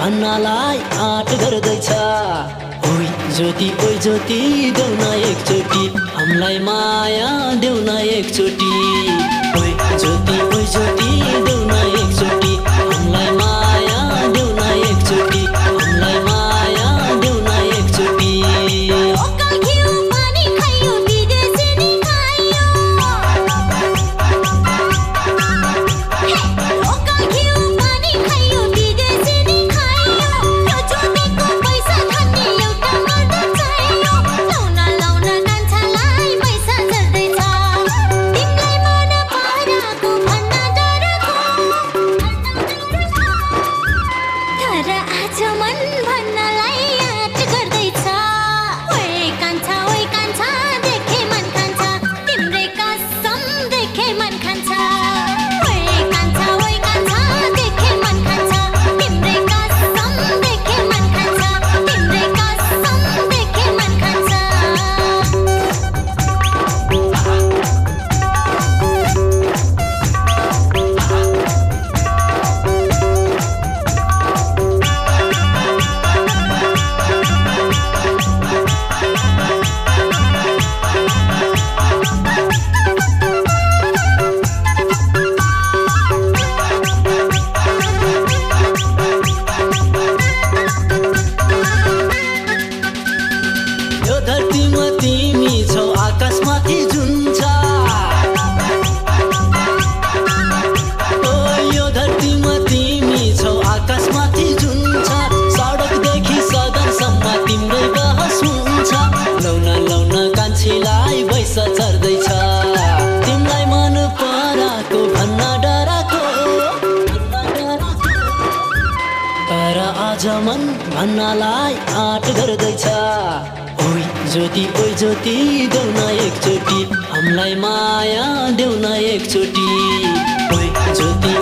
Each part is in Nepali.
भन्नलाई आँट गर्दैछ। ओइ ज्योति देऊ न एकचोटि हामीलाई माया देऊ न एकचोटि। ओइ ज्योति देऊ न एकचोटि हामीलाई माया देऊ न एकचोटि हामीलाई माया देऊ न एकचोटि। धरतीमा तिमी छौ आकाशमाथि जुन छ। ओ यो धरतीमा तिमी छौ आकाशमाथि जुन छ। सडकदेखि सदनसम्म तिम्रै बहस हुन्छ। लौन कान्छीलाई भैँस चढ्दैछ। तिमीलाई मन पराको भन्न डराको तर आज मन भन्नलाई आँट गर्दैछ। ओइ ज्योति देऊ न एकचोटि हामीलाई माया देऊ न एकचोटि। ओइ ज्योति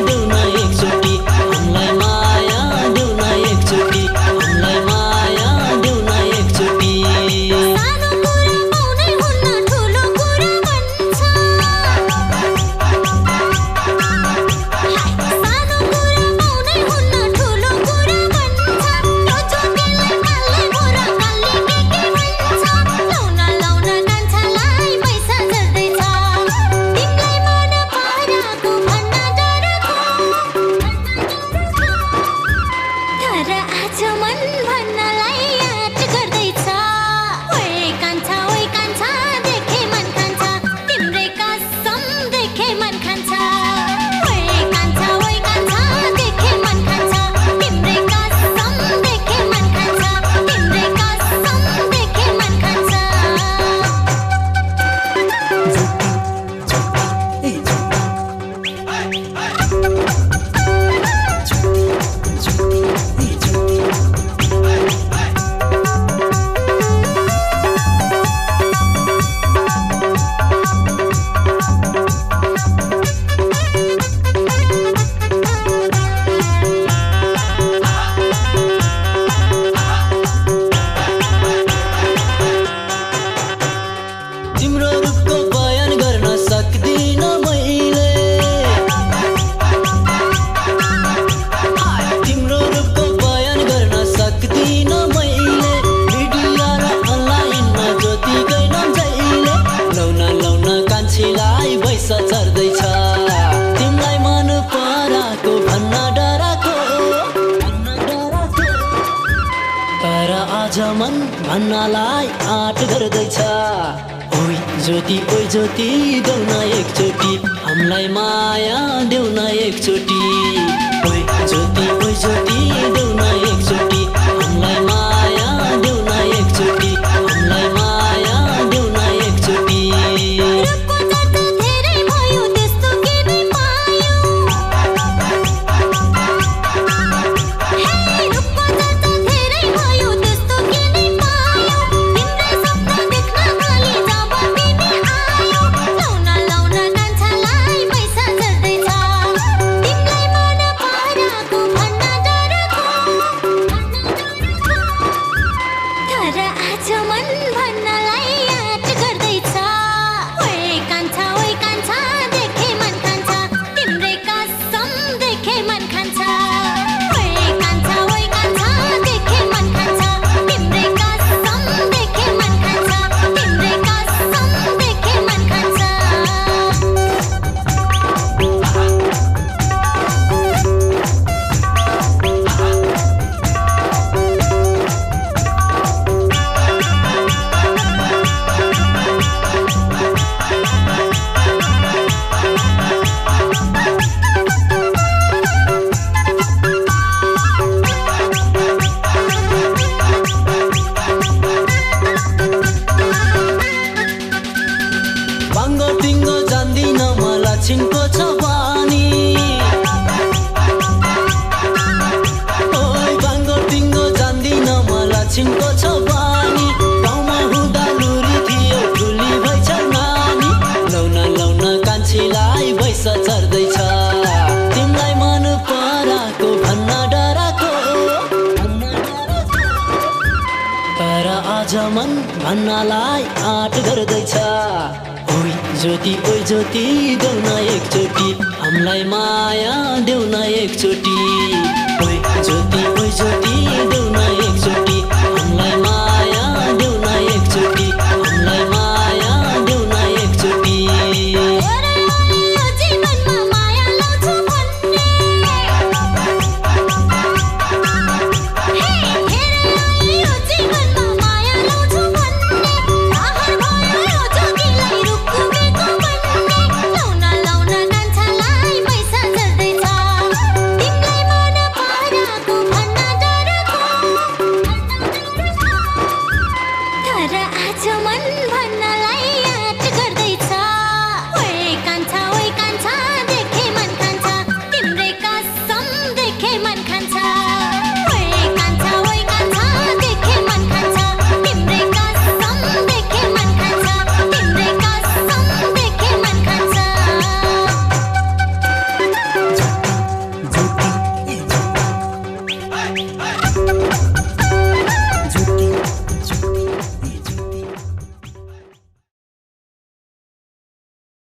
देऊ न एकचोटि हामीलाई माया देऊ न एकचोटि हामीलाई माया देऊ न एकचोटि। चढ्दैछ तिमीलाई मन पराको भन्न डराको तर आज मन भन्नलाई आँट गर्दैछ। ओइ ज्योति देऊ न एकचोटि हामीलाई माया देऊ न एकचोटि। ओइ ज्योति देऊ न एकचोटि हामीलाई माया देऊ न एकचोटि हामीलाई माया देऊ न एकचोटि। एकछिनको छ बानी गाउँमा हुँदा लुरी थियो ठुली भएछ नानी लौन लौन कान्छीलाई भैँस चढ्दैछ तिमीलाई मन पराको भन्न डराको तर आज मन भन्नलाई आँट गर्दैछ ओइ ज्योति देऊ न एकचोटि हामीलाई माया देऊ न एकचोटि ओइ ज्योति